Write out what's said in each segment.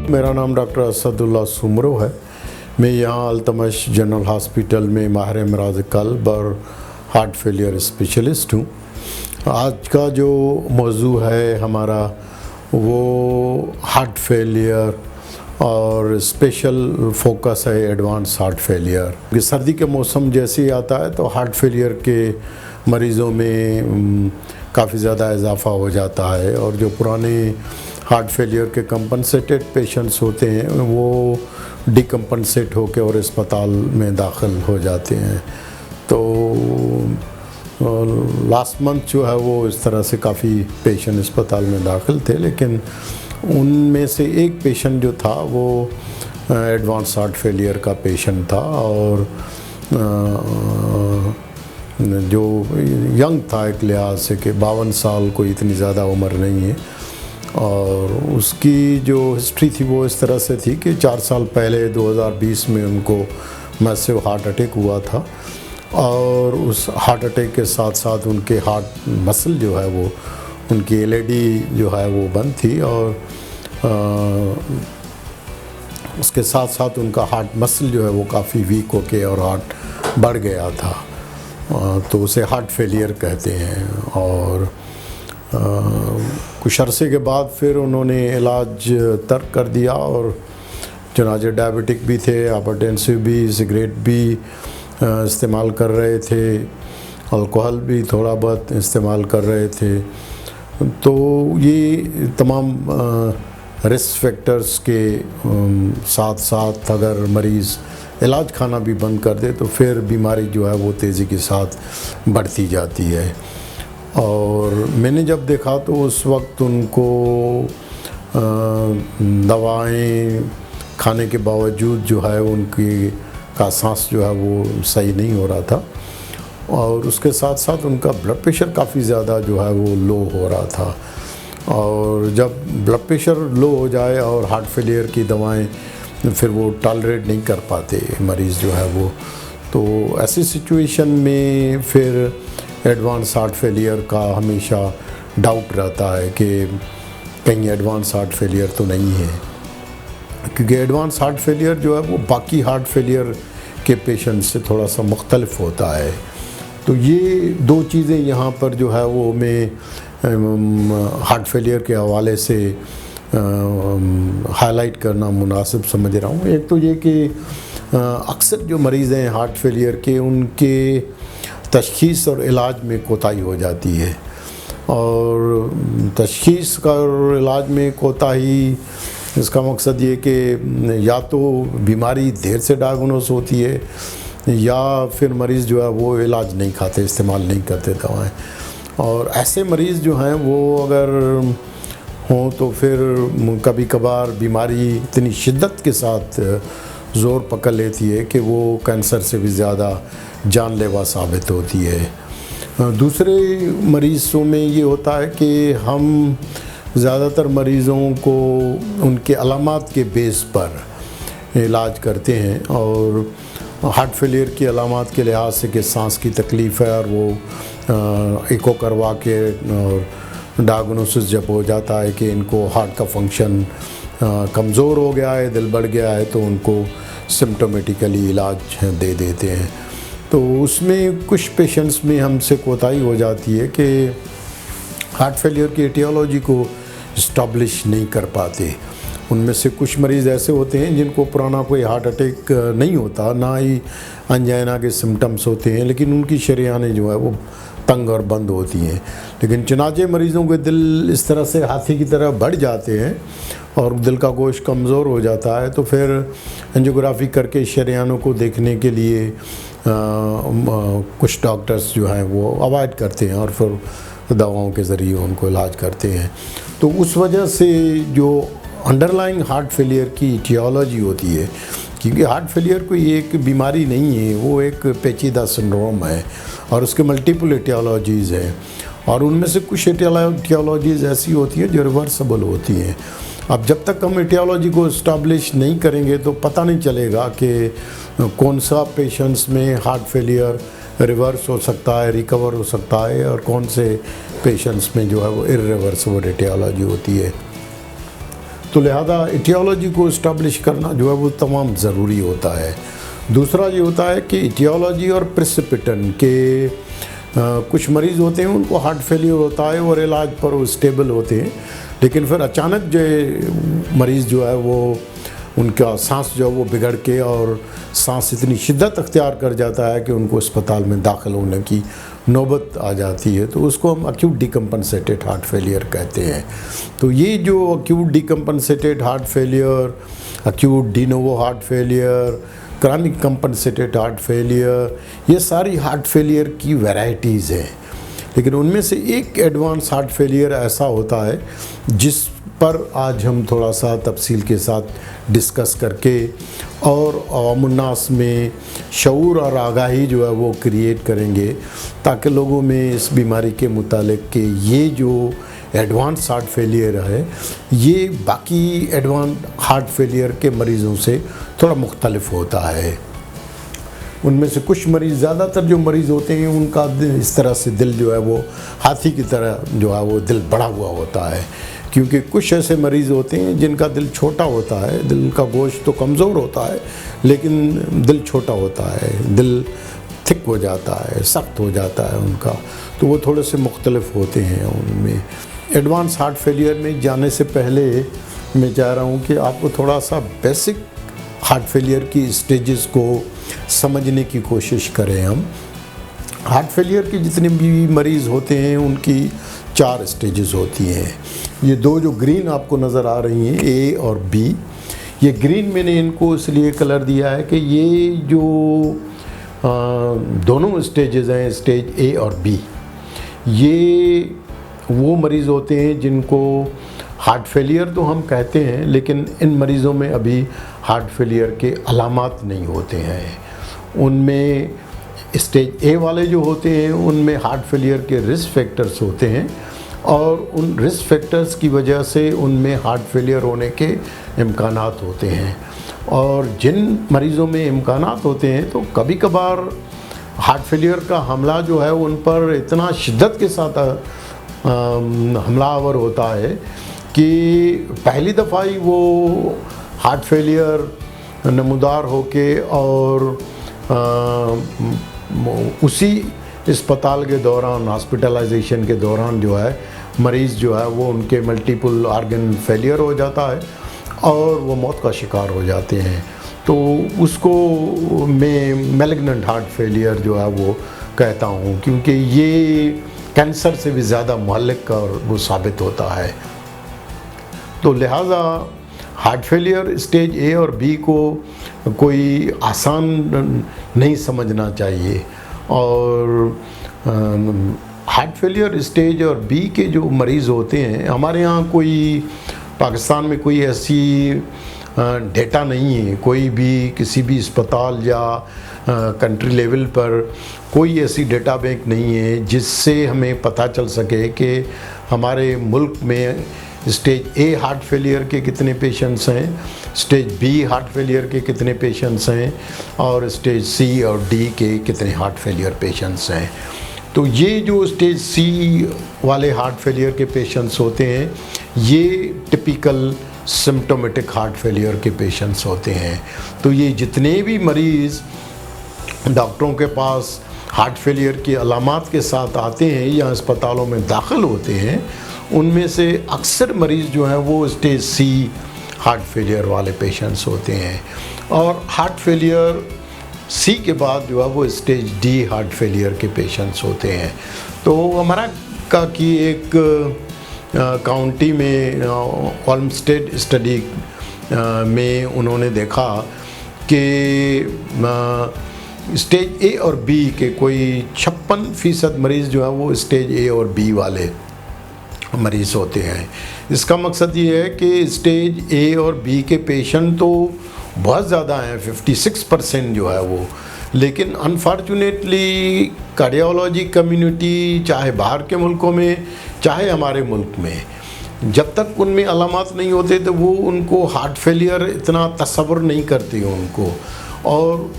मेरा नाम डॉक्टर असदुल्ला सुमरो है। मैं यहाँ अल्तमश जनरल हॉस्पिटल में माहिर अमराज़ क़ल्ब और हार्ट फेलियर स्पेशलिस्ट हूँ। आज का जो मौजू है हमारा वो हार्ट फेलियर और स्पेशल फोकस है एडवांस हार्ट फेलियर। सर्दी के मौसम जैसे ही आता है तो हार्ट फेलियर के मरीज़ों में काफ़ी ज़्यादा इजाफा हो जाता है और जो पुराने हार्ट फेलियर के कंपनसेटेड पेशेंट्स होते हैं वो डिकम्पनसेट होकर और अस्पताल में दाखिल हो जाते हैं। तो लास्ट मंथ जो है वो इस तरह से काफ़ी पेशेंट अस्पताल में दाखिल थे, लेकिन उनमें से एक पेशेंट जो था वो एडवांस हार्ट फेलियर का पेशेंट था और जो यंग था एक लिहाज से कि 52 साल, कोई इतनी ज़्यादा उम्र नहीं है। और उसकी जो हिस्ट्री थी वो इस तरह से थी कि 4 साल पहले 2020 में उनको मैसिव हार्ट अटैक हुआ था और उस हार्ट अटैक के साथ साथ उनके हार्ट मसल जो है वो उनकी एलएडी जो है वो बंद थी और उसके साथ साथ उनका हार्ट मसल जो है वो काफ़ी वीक होके और हार्ट बढ़ गया था, तो उसे हार्ट फेलियर कहते हैं। और कुछ अरसे के बाद फिर उन्होंने इलाज तर्क कर दिया और चनाचे डायबिटिक भी थे, हाइपरटेंसिव भी, सिगरेट भी इस्तेमाल कर रहे थे, अल्कोहल भी थोड़ा बहुत इस्तेमाल कर रहे थे। तो ये तमाम रिस्क फैक्टर्स के साथ साथ अगर मरीज़ इलाज खाना भी बंद कर दे तो फिर बीमारी जो है वो तेज़ी के साथ बढ़ती जाती है। और मैंने जब देखा तो उस वक्त उनको दवाएं खाने के बावजूद जो है उनकी का सांस जो है वो सही नहीं हो रहा था और उसके साथ साथ उनका ब्लड प्रेशर काफ़ी ज़्यादा जो है वो लो हो रहा था। और जब ब्लड प्रेशर लो हो जाए और हार्ट फेलियर की दवाएं फिर वो टॉलरेट नहीं कर पाते मरीज़ जो है वो, तो ऐसी सिचुएशन में फिर एडवांस हार्ट फेलियर का हमेशा डाउट रहता है कि कहीं एडवांस हार्ट फेलियर तो नहीं है, क्योंकि एडवांस हार्ट फेलियर जो है वो बाकी हार्ट फेलियर के पेशेंट से थोड़ा सा मुख्तलिफ होता है। तो ये दो चीज़ें यहाँ पर जो है वो मैं हार्ट फेलियर के हवाले से हाईलाइट करना मुनासिब समझ रहा हूँ। एक तो ये कि अक्सर जो मरीज़ हैं हार्ट फेलियर के उनके तशख़ीस और इलाज में कोताही हो जाती है और तशख़ीस का और इलाज में कोताही इसका मकसद ये कि या तो बीमारी देर से डायग्नोस होती है या फिर मरीज़ जो है वो इलाज नहीं खाते, इस्तेमाल नहीं करते दवाएं। और ऐसे मरीज़ जो हैं वो अगर हों तो फिर कभी कभार बीमारी इतनी शिद्दत के साथ ज़ोर पकड़ लेती है कि वो कैंसर से भी ज़्यादा जानलेवा साबित होती है। दूसरे मरीज़ों में ये होता है कि हम ज़्यादातर मरीज़ों को उनके अलामात के बेस पर इलाज करते हैं और हार्ट फेलियर की अलामात के लिहाज से कि सांस की तकलीफ़ है और वो एको करवा के और डायग्नोसिस जब हो जाता है कि इनको हार्ट का फंक्शन कमज़ोर हो गया है, दिल बढ़ गया है, तो उनको सिम्टोमेटिकली इलाज दे देते हैं। तो उसमें कुछ पेशेंट्स में हमसे कोताही हो जाती है कि हार्ट फेलियर की एटियोलॉजी को इस्टैब्लिश नहीं कर पाते। उनमें से कुछ मरीज़ ऐसे होते हैं जिनको पुराना कोई हार्ट अटैक नहीं होता, ना ही अंजाइना के सिम्टम्स होते हैं, लेकिन उनकी शरीयानें जो है वो तंग और बंद होती हैं। लेकिन चनाचे मरीज़ों के दिल इस तरह से हाथी की तरह बढ़ जाते हैं और दिल का गोश्त कमज़ोर हो जाता है, तो फिर एंजियोग्राफी करके शरीयानों को देखने के लिए कुछ डॉक्टर्स जो हैं वो अवॉइड करते हैं और फिर दवाओं के ज़रिए उनको इलाज करते हैं। तो उस वजह से जो अंडरलाइंग हार्ट फेलियर की इटियोलॉजी होती है, क्योंकि हार्ट फेलियर कोई एक बीमारी नहीं है, वो एक पेचीदा सिंड्रोम है और उसके मल्टीपल एटियोलॉजीज़ हैं और उनमें से कुछ एटियोलॉजीज़ ऐसी होती हैं जो रिवर्सिबल होती हैं। अब जब तक हम एटियोलॉजी को इस्टैब्लिश नहीं करेंगे तो पता नहीं चलेगा कि कौन सा पेशेंट्स में हार्ट फेलियर रिवर्स हो सकता है, रिकवर हो सकता है और कौन से पेशेंट्स में जो है वो इर्रिवर्सिबल एटियोलॉजी होती है। तो लिहाजा इटियोलॉजी को इस्टेब्लिश करना जो है वो तमाम ज़रूरी होता है। दूसरा ये होता है कि इटियोलॉजी और प्रेसिपिटेंट के कुछ मरीज़ होते हैं उनको हार्ट फेलियर होता है और इलाज पर वो स्टेबल होते हैं, लेकिन फिर अचानक जो मरीज़ जो है वो उनका सांस जो है वो बिगड़ के और सांस इतनी शिद्दत अख्तियार कर जाता है कि उनको अस्पताल में दाखिल होने की नौबत आ जाती है, तो उसको हम एक्यूट डिकम्पनसेटेड हार्ट फेलियर कहते हैं। तो ये जो acute decompensated heart failure, acute de novo heart failure, chronic compensated heart failure, ये सारी हार्ट फेलियर की वैरायटीज़ हैं। लेकिन उनमें से एक एडवांस हार्ट फेलियर ऐसा होता है जिस पर आज हम थोड़ा सा तफसील के साथ डिस्कस करके और अवामुन्नास में शऊर और आगाही जो है वो क्रिएट करेंगे, ताकि लोगों में इस बीमारी के मुतालिक कि ये जो एडवांस हार्ट फेलियर है ये बाकी एडवांस हार्ट फेलियर के मरीज़ों से थोड़ा मुख्तलिफ होता है। उनमें से कुछ मरीज़, ज़्यादातर जो मरीज़ होते हैं उनका इस तरह से दिल जो है वो हाथी की तरह जो है वो दिल बढ़ा हुआ होता है, क्योंकि कुछ ऐसे मरीज़ होते हैं जिनका दिल छोटा होता है, दिल का गोश्त तो कमज़ोर होता है लेकिन दिल छोटा होता है, दिल थिक हो जाता है, सख्त हो जाता है उनका, तो वो थोड़े से मुख्तलिफ होते हैं उनमें। एडवांस हार्ट फेलियर में जाने से पहले मैं चाह रहा हूँ कि आपको थोड़ा सा बेसिक हार्ट फेलियर की स्टेजेस को समझने की कोशिश करें हम। हार्ट फेलियर के जितने भी मरीज़ होते हैं उनकी 4 स्टेजेस होती हैं। ये दो जो ग्रीन आपको नज़र आ रही हैं, ए और बी, ये ग्रीन मैंने इनको इसलिए कलर दिया है कि ये जो दोनों स्टेजेस हैं, स्टेज ए और बी, ये वो मरीज़ होते हैं जिनको हार्ट फेलियर तो हम कहते हैं, लेकिन इन मरीज़ों में अभी हार्ट फेलियर के अलामात नहीं होते हैं। उनमें स्टेज ए वाले जो होते हैं उनमें हार्ट फेलियर के रिस्क फैक्टर्स होते हैं और उन रिस्क फैक्टर्स की वजह से उनमें हार्ट फेलियर होने के इम्कानात होते हैं। और जिन मरीज़ों में इम्कानात होते हैं तो कभी कभार हार्ट फेलियर का हमला जो है उन पर इतना शिद्दत के साथ हमलावर होता है कि पहली दफ़ा ही वो हार्ट फेलियर नमूदार होके और उसी अस्पताल के दौरान, हॉस्पिटलाइजेशन के दौरान जो है मरीज़ जो है वो उनके मल्टीपल ऑर्गन फेलियर हो जाता है और वो मौत का शिकार हो जाते हैं। तो उसको मैं मैलिग्नेंट हार्ट फेलियर जो है वो कहता हूँ, क्योंकि ये कैंसर से भी ज़्यादा मुहल्लिक और वो साबित होता है। तो लिहाजा हार्ट फेलियर स्टेज ए और बी को कोई आसान नहीं समझना चाहिए। और हार्ट फेलियर स्टेज और बी के जो मरीज़ होते हैं, हमारे यहाँ कोई पाकिस्तान में कोई ऐसी डेटा नहीं है, कोई भी किसी भी अस्पताल या कंट्री लेवल पर कोई ऐसी डेटा बैंक नहीं है जिससे हमें पता चल सके कि हमारे मुल्क में स्टेज ए हार्ट फेलियर के कितने पेशेंट्स हैं, स्टेज बी हार्ट फेलियर के कितने पेशेंट्स हैं और स्टेज सी और डी के कितने हार्ट फेलियर पेशेंट्स हैं। तो ये जो स्टेज सी वाले हार्ट फेलियर के पेशेंट्स होते हैं ये टिपिकल सिम्टोमेटिक हार्ट फेलियर के पेशेंट्स होते हैं। तो ये जितने भी मरीज़ डॉक्टरों के पास हार्ट फेलियर की अलामात के साथ आते हैं या अस्पतालों में दाखिल होते हैं, उनमें से अक्सर मरीज़ जो हैं वो स्टेज सी हार्ट फेलियर वाले पेशेंट्स होते हैं। और हार्ट फेलियर सी के बाद जो है वो स्टेज डी हार्ट फेलियर के पेशेंट्स होते हैं। तो हमारा का की एक काउंटी में ओल्मस्टेड स्टडी में उन्होंने देखा कि स्टेज ए और बी के कोई 56% मरीज़ जो है वो स्टेज ए और बी वाले मरीज़ होते हैं। इसका मकसद ये है कि स्टेज ए और बी के पेशेंट तो बहुत ज़्यादा हैं, 56% जो है वो, लेकिन अनफॉर्चुनेटली कार्डियोलॉजी कम्युनिटी चाहे बाहर के मुल्कों में चाहे हमारे मुल्क में, जब तक उनमें अलामात नहीं होते तो वो उनको हार्ट फेलियर इतना तस्वुर नहीं करते उनको, और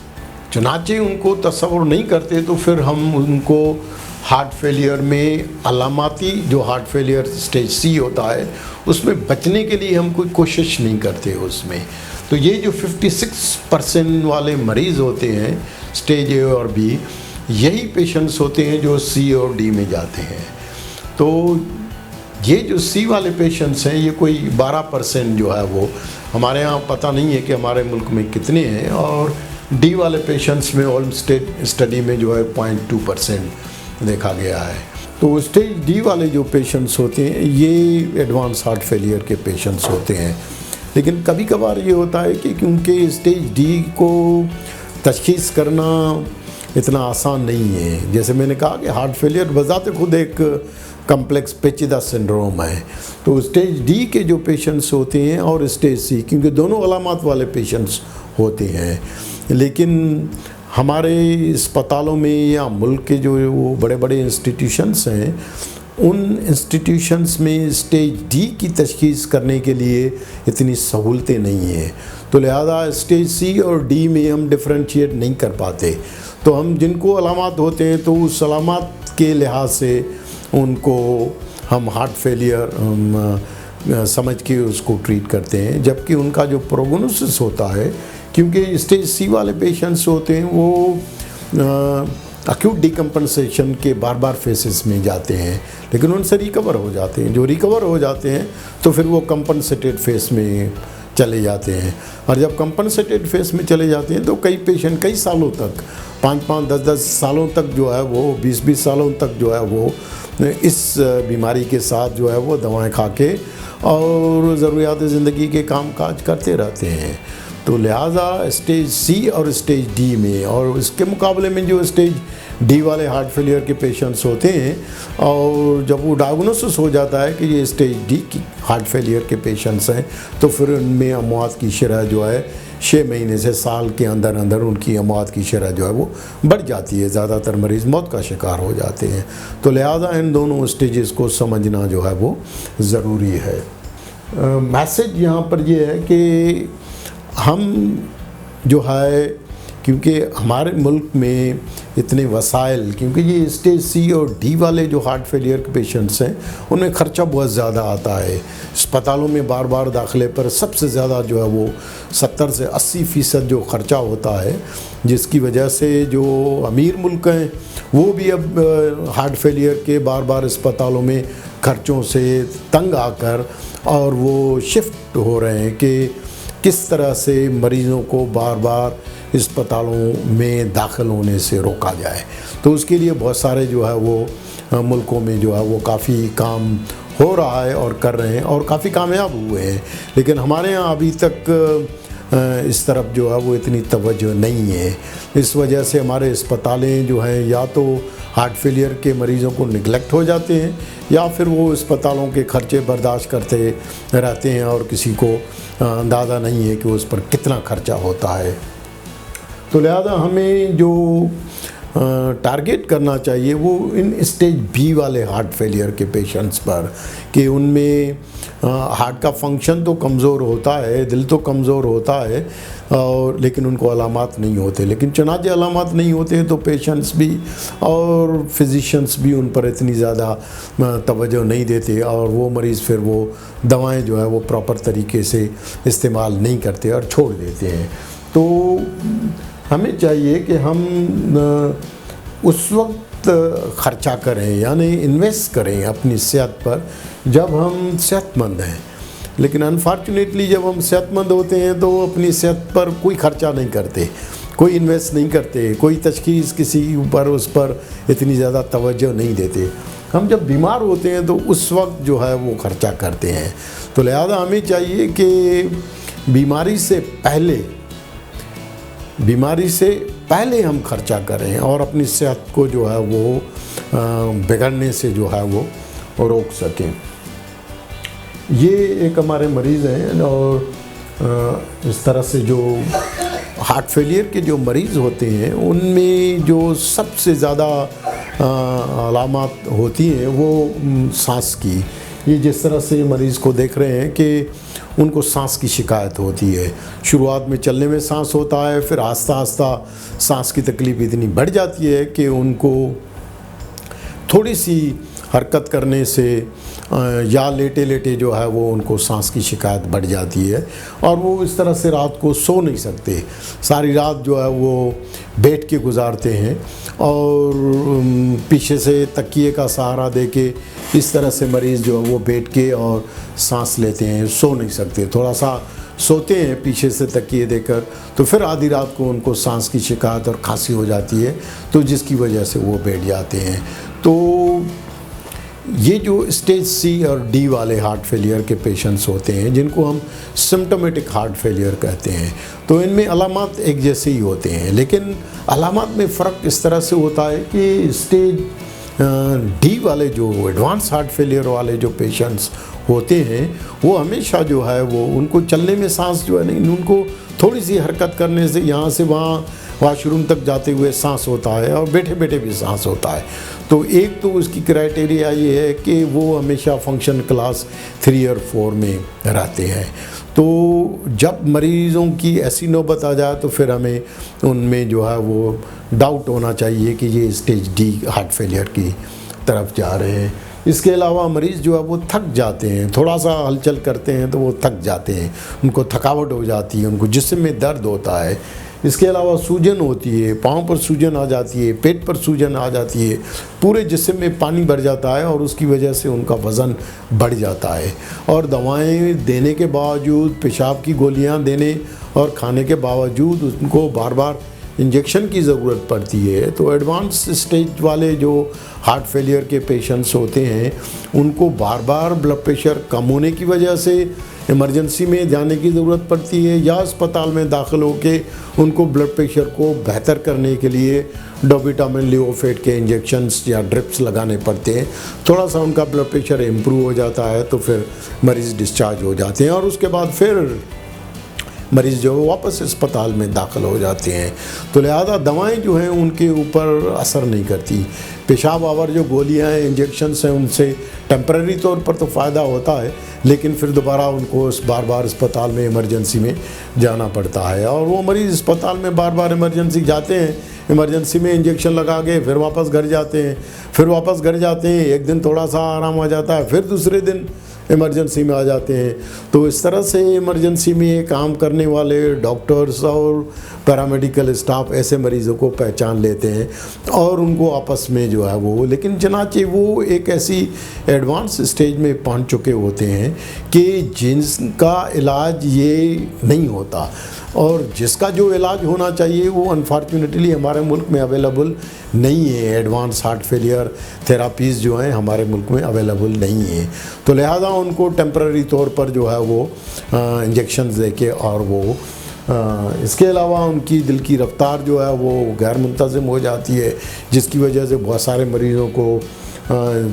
चुनाचे उनको तस्वुर नहीं करते तो फिर हम उनको हार्ट फेलियर में अलामाती जो हार्ट फेलियर स्टेज सी होता है उसमें बचने के लिए हम कोई कोशिश नहीं करते उसमें। तो ये जो 56% वाले मरीज़ होते हैं स्टेज ए और बी, यही पेशेंट्स होते हैं जो सी और डी में जाते हैं। तो ये जो सी वाले पेशेंट्स हैं ये कोई 12% जो है वो, हमारे यहाँ पता नहीं है कि हमारे मुल्क में कितने हैं, और डी वाले पेशेंट्स में ऑल स्टडी में जो है 0.2% देखा गया है। तो स्टेज डी वाले जो पेशेंट्स होते हैं ये एडवांस हार्ट फेलियर के पेशेंट्स होते हैं। लेकिन कभी कभार ये होता है कि क्योंकि स्टेज डी को तशख़ीस करना इतना आसान नहीं है। जैसे मैंने कहा कि हार्ट फेलियर बज़ाते खुद एक कम्प्लेक्स पेचीदा सिंड्रोम है। तो स्टेज डी के जो पेशेंट्स होते हैं और स्टेज सी, क्योंकि दोनों अलामत वाले पेशेंट्स होते हैं, लेकिन हमारे अस्पतालों में या मुल्क के जो वो बड़े बड़े इंस्टीट्यूशंस हैं, उन इंस्टीट्यूशंस में स्टेज डी की तशख़ीस करने के लिए इतनी सहूलतें नहीं हैं। तो लिहाजा स्टेज सी और डी में हम डिफ्रेंशिएट नहीं कर पाते। तो हम जिनको अलामत होते हैं तो उस अलामत के लिहाज से उनको हम हार्ट फेलियर समझ के उसको ट्रीट करते हैं, जबकि उनका जो प्रोग्नोसिस होता है, क्योंकि स्टेज सी वाले पेशेंट्स होते हैं वो अक्यूट डिकम्पनसेशन के बार बार फेसेस में जाते हैं, लेकिन उनसे रिकवर हो जाते हैं। जो रिकवर हो जाते हैं तो फिर वो कंपनसेटेड फेस में चले जाते हैं, और जब कंपनसेटेड फेस में चले जाते हैं तो कई पेशेंट कई सालों तक, 5-5, 10-10 सालों तक जो है वो, 20-20 सालों तक जो है वो इस बीमारी के साथ जो है वो दवाएं खा के और ज़रूरियात ज़िंदगी के काम काज करते रहते हैं। तो लिहाजा स्टेज सी और स्टेज डी में, और इसके मुकाबले में जो स्टेज डी वाले हार्ट फेलियर के पेशेंट्स होते हैं, और जब वो डायग्नोसिस हो जाता है कि ये स्टेज डी की हार्ट फेलियर के पेशेंट्स हैं, तो फिर उनमें अमवात की शरह जो है 6 महीने से साल के अंदर अंदर उनकी अमवात की शरह जो है वो बढ़ जाती है। ज़्यादातर मरीज़ मौत का शिकार हो जाते हैं। तो लिहाजा इन दोनों स्टेजेस को समझना जो है वो ज़रूरी है। मैसेज यहाँ पर ये है कि हम जो है, क्योंकि हमारे मुल्क में इतने वसाइल, क्योंकि ये स्टेज सी और डी वाले जो हार्ट फेलियर के पेशेंट्स हैं उनमें ख़र्चा बहुत ज़्यादा आता है। अस्पतालों में बार बार दाखिले पर सबसे ज़्यादा जो है वो 70 से 80% जो ख़र्चा होता है, जिसकी वजह से जो अमीर मुल्क हैं वो भी अब हार्ट फेलियर के बार बार अस्पतालों में ख़र्चों से तंग आकर और वो शिफ्ट हो रहे हैं कि किस तरह से मरीज़ों को बार बार अस्पतालों में दाखिल होने से रोका जाए। तो उसके लिए बहुत सारे जो है वो मुल्कों में जो है वो काफ़ी काम हो रहा है और कर रहे हैं और काफ़ी कामयाब हुए हैं। लेकिन हमारे यहाँ अभी तक इस तरफ जो है वो इतनी तवज्जो नहीं है। इस वजह से हमारे अस्पतालें जो हैं या तो हार्ट फेलियर के मरीज़ों को निगलेक्ट हो जाते हैं, या फिर वो अस्पतालों के खर्चे बर्दाश्त करते रहते हैं और किसी को अंदाज़ा नहीं है कि उस पर कितना खर्चा होता है। तो लिहाजा हमें जो टारगेट करना चाहिए वो इन स्टेज बी वाले हार्ट फेलियर के पेशेंट्स पर, कि उनमें हार्ट का फंक्शन तो कमज़ोर होता है, दिल तो कमज़ोर होता है, और लेकिन उनको अलामत नहीं होते। लेकिन चनाचे अलामत नहीं होते हैं तो पेशेंट्स भी और फिजिशियंस भी उन पर इतनी ज़्यादा तवज्जो नहीं देते, और वो मरीज़ फिर वो दवाएं जो है वो प्रॉपर तरीके से इस्तेमाल नहीं करते और छोड़ देते हैं। तो हमें चाहिए कि हम उस वक्त ख़र्चा करें, यानी इन्वेस्ट करें अपनी सेहत पर जब हम सेहतमंद हैं। लेकिन अनफॉर्चुनेटली जब हम सेहतमंद होते हैं तो अपनी सेहत पर कोई ख़र्चा नहीं करते, कोई इन्वेस्ट नहीं करते, कोई तशख़ीस किसी ऊपर उस पर इतनी ज़्यादा तवज्जो नहीं देते। हम जब बीमार होते हैं तो उस वक्त जो है वो ख़र्चा करते हैं। तो लिहाजा हमें चाहिए कि बीमारी से पहले हम खर्चा करें और अपनी सेहत को जो है वो बिगड़ने से जो है वो रोक सकें। ये एक हमारे मरीज़ हैं, और इस तरह से जो हार्ट फेलियर के जो मरीज़ होते हैं उनमें जो सबसे ज़्यादा अलामत होती हैं वो सांस की। ये जिस तरह से मरीज़ को देख रहे हैं कि उनको सांस की शिकायत होती है। शुरुआत में चलने में सांस होता है, फिर आस्ता आस्ता सांस की तकलीफ़ इतनी बढ़ जाती है कि उनको थोड़ी सी हरकत करने से या लेटे लेटे जो है वो उनको सांस की शिकायत बढ़ जाती है और वो इस तरह से रात को सो नहीं सकते, सारी रात जो है वो बैठ के गुजारते हैं और पीछे से तकिए का सहारा देके इस तरह से मरीज़ जो है वो बैठ के और सांस लेते हैं, सो नहीं सकते। थोड़ा सा सोते हैं पीछे से तकिए देकर तो फिर आधी रात को उनको सांस की शिकायत और खांसी हो जाती है, तो जिसकी वजह से वो बैठ जाते हैं। तो ये जो स्टेज सी और डी वाले हार्ट फेलियर के पेशेंट्स होते हैं, जिनको हम सिम्टोमेटिक हार्ट फेलियर कहते हैं, तो इनमें अलामत एक जैसे ही होते हैं, लेकिन अलामत में फ़र्क इस तरह से होता है कि स्टेज डी वाले जो एडवांस हार्ट फेलियर वाले जो पेशेंट्स होते हैं वो हमेशा जो है वो उनको चलने में सांस जो है नहीं, उनको थोड़ी सी हरकत करने से यहाँ से वहाँ वॉशरूम तक जाते हुए सांस होता है और बैठे बैठे भी सांस होता है। तो एक तो उसकी क्राइटेरिया ये है कि वो हमेशा फंक्शन क्लास 3 और 4 में रहते हैं। तो जब मरीज़ों की ऐसी नौबत आ जाए तो फिर हमें उनमें जो है वो डाउट होना चाहिए कि ये स्टेज डी हार्ट फेलियर की तरफ जा रहे हैं। इसके अलावा मरीज़ जो है वो थक जाते हैं, थोड़ा सा हलचल करते हैं तो वो थक जाते हैं, उनको थकावट हो जाती है, उनको जिस्म में दर्द होता है। इसके अलावा सूजन होती है, पाँव पर सूजन आ जाती है, पेट पर सूजन आ जाती है, पूरे जिस्म में पानी भर जाता है और उसकी वजह से उनका वज़न बढ़ जाता है। और दवाएं देने के बावजूद, पेशाब की गोलियां देने और खाने के बावजूद उनको बार बार इंजेक्शन की ज़रूरत पड़ती है। तो एडवांस स्टेज वाले जो हार्ट फेलियर के पेशेंट्स होते हैं उनको बार बार ब्लड प्रेशर कम होने की वजह से इमरजेंसी में जाने की ज़रूरत पड़ती है, या अस्पताल में दाखिल होके उनको ब्लड प्रेशर को बेहतर करने के लिए डोबिटामिन लियोफेट के इंजेक्शन्स या ड्रिप्स लगाने पड़ते हैं। थोड़ा सा उनका ब्लड प्रेशर इम्प्रूव हो जाता है तो फिर मरीज़ डिस्चार्ज हो जाते हैं और उसके बाद फिर मरीज़ जो है वापस अस्पताल में दाखिल हो जाते हैं। तो लिहाजा दवाएं जो हैं उनके ऊपर असर नहीं करती। पेशाब आवर जो गोलियां हैं, इंजेक्शन्स हैं, उनसे टेम्परेरी तौर पर तो फ़ायदा होता है, लेकिन फिर दोबारा उनको बार बार अस्पताल में इमरजेंसी में जाना पड़ता है और वो मरीज़ अस्पताल में बार बार इमरजेंसी जाते हैं, इमरजेंसी में इंजेक्शन लगा के फिर वापस घर जाते हैं, फिर वापस घर जाते हैं, एक दिन थोड़ा सा आराम आ जाता है, फिर दूसरे दिन इमरजेंसी में आ जाते हैं। तो इस तरह से इमरजेंसी में काम करने वाले डॉक्टर्स और पैरामेडिकल स्टाफ ऐसे मरीज़ों को पहचान लेते हैं और उनको आपस में जो है वो, लेकिन चनाचे वो एक ऐसी एडवांस स्टेज में पहुंच चुके होते हैं कि जिनका इलाज ये नहीं होता और जिसका जो इलाज होना चाहिए वो अनफॉर्चुनेटली हमारे मुल्क में अवेलेबल नहीं है। एडवांस हार्ट फेलियर थेरापीज़ जो हैं हमारे मुल्क में अवेलेबल नहीं है, तो लिहाजा उनको टेम्पररी तौर पर जो है वो इंजेक्शन्स देके और वो इसके अलावा उनकी दिल की रफ्तार जो है वो गैर मुंतज़िम हो जाती है, जिसकी वजह से बहुत सारे मरीज़ों को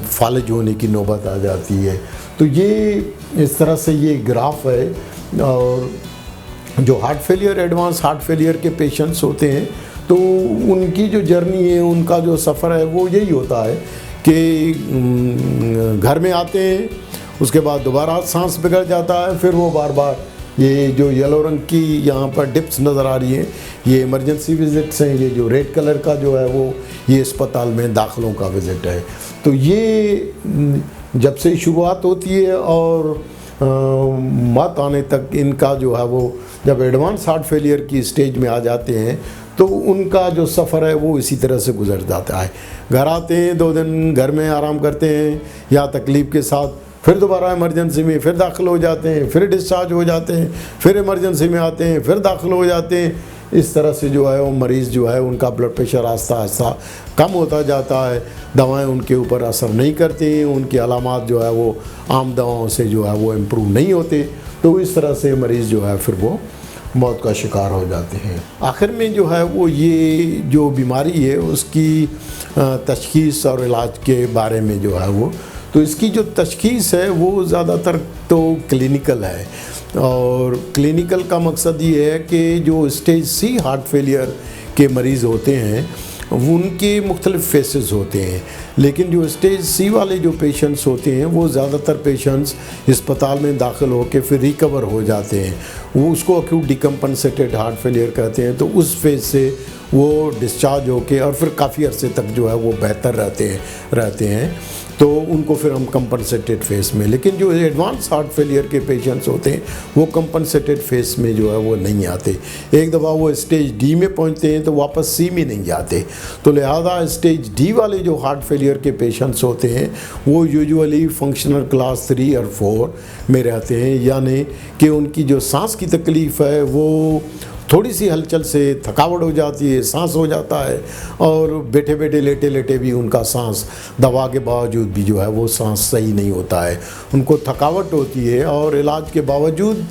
फालिज होने की नौबत आ जाती है। तो ये इस तरह से ये ग्राफ है। और जो heart failure, advance heart failure के पेशेंट्स होते हैं तो उनकी जो जर्नी है, उनका जो सफ़र है वो यही होता है कि घर में आते हैं, उसके बाद दोबारा सांस बिगड़ जाता है, फिर वो बार बार ये जो येलो रंग की यहाँ पर डिप्स नज़र आ रही हैं ये इमरजेंसी विज़िट्स हैं, ये जो रेड कलर का जो है वो ये अस्पताल में दाखिलों का विज़िट है। तो ये जब से शुरुआत होती है और मौत आने तक इनका जो है वो, जब एडवांस हार्ट फेलियर की स्टेज में आ जाते हैं तो उनका जो सफ़र है वो इसी तरह से गुजर जाता है। घर आते हैं, 2 दिन घर में आराम करते हैं या तकलीफ़ के साथ, फिर दोबारा इमरजेंसी में फिर दाखिल हो जाते हैं, फिर डिस्चार्ज हो जाते हैं, फिर इमरजेंसी में आते हैं, फिर दाखिल हो जाते हैं। इस तरह से जो है वो मरीज़ जो है उनका ब्लड प्रेशर आहिस्ता आहिस्ता कम होता जाता है, दवाएं उनके ऊपर असर नहीं करती, उनकी अलामात जो है वो आम दवाओं से जो है वो इम्प्रूव नहीं होते। तो इस तरह से मरीज़ जो है फिर वो मौत का शिकार हो जाते हैं। आखिर में जो है वो ये जो बीमारी है उसकी तशख़ीस और इलाज के बारे में जो है वो, तो इसकी जो तशख़ीस है वो ज़्यादातर तो क्लिनिकल है और क्लिनिकल का मकसद ये है कि जो स्टेज सी हार्ट फेलियर के मरीज़ होते हैं उनके मुख्तलिफ फेसेस होते हैं। लेकिन जो स्टेज सी वाले जो पेशेंट्स होते हैं वो ज़्यादातर पेशेंट्स अस्पताल में दाखिल होकर फिर रिकवर हो जाते हैं। वो उसको एक्यूट डिकम्पनसेटेड हार्ट फेलियर कहते हैं। तो उस फेज से वो डिस्चार्ज होके और फिर काफ़ी अरसे तक जो है वो बेहतर रहते हैं। तो उनको फिर हम कंपनसेटेड फेस में, लेकिन जो एडवांस हार्ट फेलियर के पेशेंट्स होते हैं वो कंपनसेटेड फेस में जो है वो नहीं आते। एक दफ़ा वो स्टेज डी में पहुंचते हैं तो वापस सी में नहीं जाते। तो लिहाजा स्टेज डी वाले जो हार्ट फेलियर के पेशेंट्स होते हैं वो यूजुअली फंक्शनल क्लास 3 और 4 में रहते हैं, यानी कि उनकी जो सांस की तकलीफ़ है वो थोड़ी सी हलचल से थकावट हो जाती है, सांस हो जाता है, और बैठे बैठे लेटे लेटे भी उनका सांस दवा के बावजूद भी जो है वो सांस सही नहीं होता है। उनको थकावट होती है और इलाज के बावजूद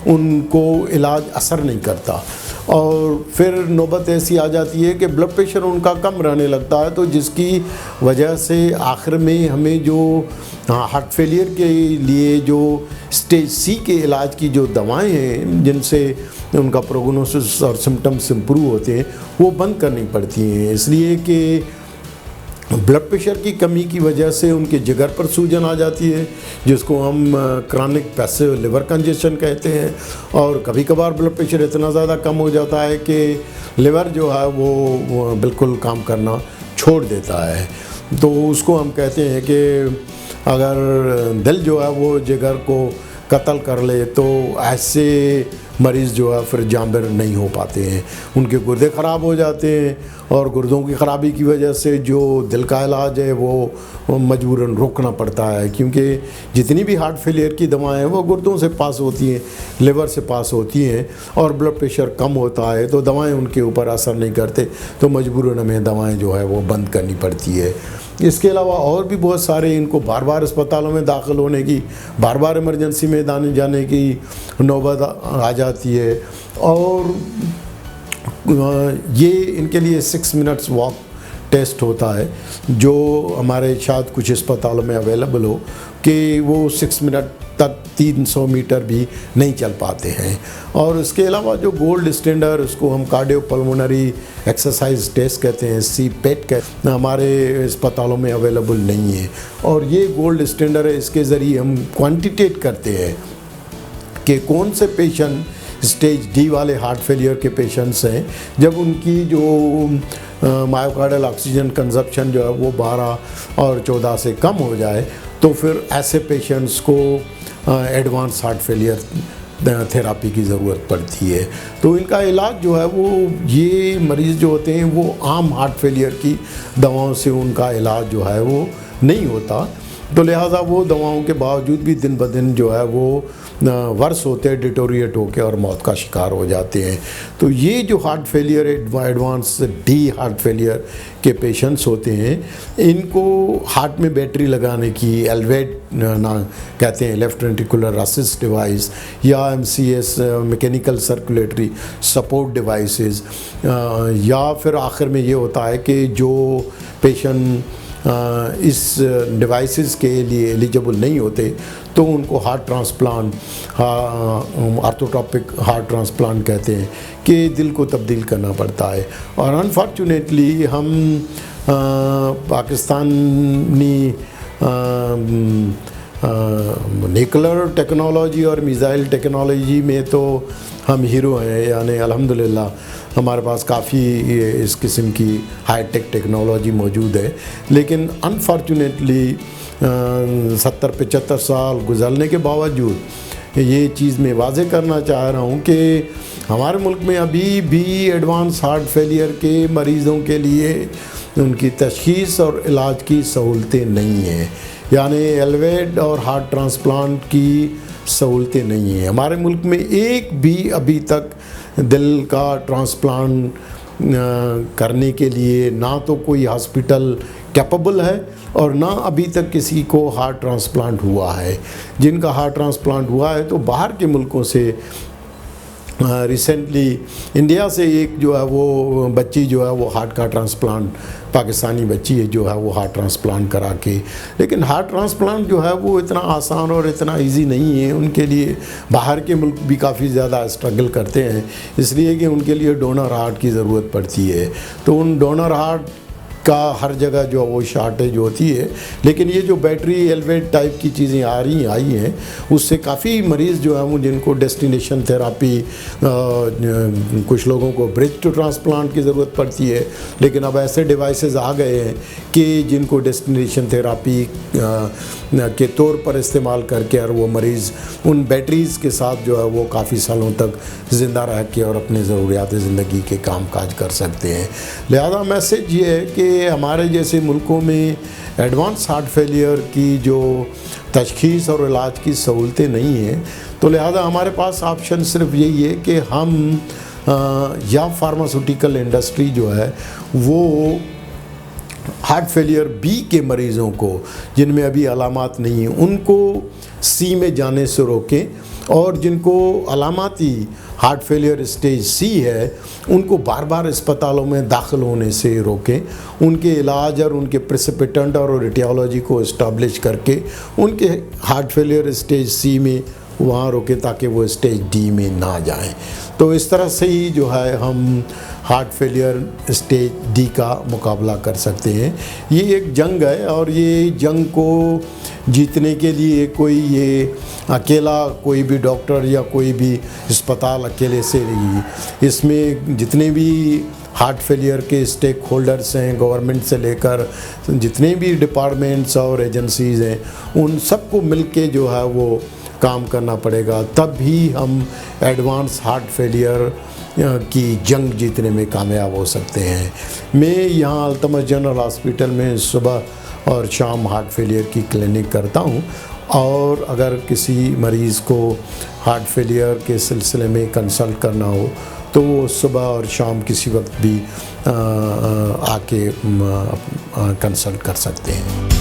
उनको इलाज असर नहीं करता। और फिर नौबत ऐसी आ जाती है कि ब्लड प्रेशर उनका कम रहने लगता है, तो जिसकी वजह से आखिर में हमें जो हार्ट फेलियर के लिए जो स्टेज सी के इलाज की जो दवाएं हैं जिनसे उनका प्रोग्नोसिस और सिम्टम्स इम्प्रूव होते हैं वो बंद करनी पड़ती हैं, इसलिए कि ब्लड प्रेशर की कमी की वजह से उनके जिगर पर सूजन आ जाती है, जिसको हम क्रॉनिक पैसिव लिवर कंजेशन कहते हैं। और कभी कभार ब्लड प्रेशर इतना ज़्यादा कम हो जाता है कि लिवर जो है वो बिल्कुल काम करना छोड़ देता है। तो उसको हम कहते हैं कि अगर दिल जो है वो जिगर को कत्ल कर ले तो ऐसे मरीज़ जो है फिर जांबिर नहीं हो पाते हैं, उनके गुर्दे ख़राब हो जाते हैं, और गुर्दों की ख़राबी की वजह से जो दिल का इलाज है वो मजबूरन रोकना पड़ता है, क्योंकि जितनी भी हार्ट फेलियर की दवाएं हैं वो गुर्दों से पास होती हैं, लिवर से पास होती हैं, और ब्लड प्रेशर कम होता है तो दवाएं उनके ऊपर असर नहीं करते, तो मजबूरन हमें दवाएँ जो है वो बंद करनी पड़ती है। इसके अलावा और भी बहुत सारे इनको बार बार अस्पतालों में दाखिल होने की, बार बार इमरजेंसी में जाने की नौबत आ जाती है। और ये इनके लिए 6 मिनट्स वॉक टेस्ट होता है जो हमारे शायद कुछ अस्पतालों में अवेलेबल हो, कि वो 6 मिनट तक 300 मीटर भी नहीं चल पाते हैं। और इसके अलावा जो गोल्ड स्टैंडर्ड, उसको हम कार्डियोपल्मोनरी एक्सरसाइज टेस्ट कहते हैं, CPET कहते हैं, हमारे अस्पतालों में अवेलेबल नहीं है। और ये गोल्ड स्टैंडर्ड है, इसके ज़रिए हम क्वांटिटेट करते हैं कि कौन से पेशेंट स्टेज डी वाले हार्ट फेलियर के पेशेंट्स हैं, जब उनकी जो मायोकार्डियल ऑक्सीजन कंजप्शन जो है वो 12 और 14 से कम हो जाए, तो फिर ऐसे पेशेंट्स को एडवांस हार्ट फेलियर थेरापी की ज़रूरत पड़ती है। तो इनका इलाज जो है वो, ये मरीज़ जो होते हैं वो आम हार्ट फेलियर की दवाओं से उनका इलाज जो है वो नहीं होता, तो लिहाजा वो दवाओं के बावजूद भी दिन ब दिन जो है वो वर्स होते हैं, डिटोरिएट होकर और मौत का शिकार हो जाते हैं। तो ये जो heart failure advance D heart failure के पेशेंट्स होते हैं, इनको हार्ट में बैटरी लगाने की एलवेट ना कहते हैं, लेफ्ट वेंट्रिकुलर असिस्ट डिवाइस, या MCS mechanical circulatory support devices, या फिर आखिर में ये होता है कि जो पेशेंट इस डिवाइसेस के लिए एलिजिबल नहीं होते तो उनको हार्ट ट्रांसप्लांट, आर्थोटॉपिक हार्ट ट्रांसप्लांट कहते हैं, कि दिल को तब्दील करना पड़ता है। और अनफॉर्चुनेटली हम पाकिस्तानी न्यूक्लियर टेक्नोलॉजी और मिसाइल टेक्नोलॉजी में तो हम हीरो हैं, यानी अल्हम्दुलिल्लाह हमारे पास काफ़ी इस किस्म की हाईटेक टेक्नोलॉजी मौजूद है। लेकिन अनफॉर्चुनेटली 70-75 साल गुजरने के बावजूद ये चीज़ मैं वाज़ेह करना चाह रहा हूँ कि हमारे मुल्क में अभी भी एडवांस हार्ट फेलियर के मरीज़ों के लिए उनकी तशख़ीस और इलाज की सहूलतें नहीं हैं, यानी एलवेट और हार्ट ट्रांसप्लांट की सहूलतें नहीं हैं। हमारे मुल्क में एक भी अभी तक दिल का ट्रांसप्लांट करने के लिए ना तो कोई हॉस्पिटल कैपेबल है, और ना अभी तक किसी को हार्ट ट्रांसप्लांट हुआ है। जिनका हार्ट ट्रांसप्लांट हुआ है तो बाहर के मुल्कों से रिसेंटली इंडिया से एक जो है वो बच्ची जो है वो हार्ट का ट्रांसप्लांट, पाकिस्तानी बच्ची है जो है वो हार्ट ट्रांसप्लांट करा के, लेकिन हार्ट ट्रांसप्लांट जो है वो इतना आसान और इतना इजी नहीं है उनके लिए। बाहर के मुल्क भी काफ़ी ज़्यादा स्ट्रगल करते हैं, इसलिए कि उनके लिए डोनर हार्ट की ज़रूरत पड़ती है। तो उन डोनर हार्ट का हर जगह जो वो शॉर्टेज होती है, लेकिन ये जो बैटरी एलवेट टाइप की चीज़ें आई हैं उससे काफ़ी मरीज़ जो है वो जिनको डेस्टिनेशन थेरापी, कुछ लोगों को ब्रिज टू ट्रांसप्लांट की ज़रूरत पड़ती है, लेकिन अब ऐसे डिवाइसेस आ गए हैं कि जिनको डेस्टिनेशन थेरापी के तौर पर इस्तेमाल करके और वो मरीज़ उन बैटरीज़ के साथ जो है वो काफ़ी सालों तक ज़िंदा रह के और अपने ज़रूरियात ज़िंदगी के काम काज कर सकते हैं। लिहाजा मैसेज ये है कि हमारे जैसे मुल्कों में एडवांस हार्ट फेलियर की जो तशख़ीस और इलाज की सहूलतें नहीं हैं, तो लिहाजा हमारे पास ऑप्शन सिर्फ यही है कि हम या फार्मास्यूटिकल इंडस्ट्री जो है वो हार्ट फेलियर बी के मरीज़ों को जिनमें अभी अलामात नहीं हैं उनको सी में जाने से रोकें, और जिनको अलामाती हार्ट फेलियर स्टेज सी है उनको बार बार अस्पतालों में दाखिल होने से रोकें। उनके इलाज और उनके प्रेसिपिटेंट और रेडियोलॉजी को इस्टेब्लिश करके उनके हार्ट फेलियर स्टेज सी में वहाँ रोकें ताकि वो स्टेज डी में ना जाएं। तो इस तरह से ही जो है हम हार्ट फेलियर स्टेज डी का मुकाबला कर सकते हैं। ये एक जंग है और ये जंग को जीतने के लिए कोई ये अकेला कोई भी डॉक्टर या कोई भी अस्पताल अकेले से नहीं, इसमें जितने भी हार्ट फेलियर के स्टेक होल्डर्स हैं, गवर्नमेंट से लेकर जितने भी डिपार्टमेंट्स और एजेंसीज़ हैं, उन सबको मिलके जो है वो काम करना पड़ेगा, तब भी हम एडवांस हार्ट फेलियर की जंग जीतने में कामयाब हो सकते हैं। मैं यहाँ अल्तमश जनरल हॉस्पिटल में सुबह और शाम हार्ट फेलियर की क्लिनिक करता हूँ, और अगर किसी मरीज़ को हार्ट फेलियर के सिलसिले में कंसल्ट करना हो तो वो सुबह और शाम किसी वक्त भी आके कंसल्ट कर सकते हैं।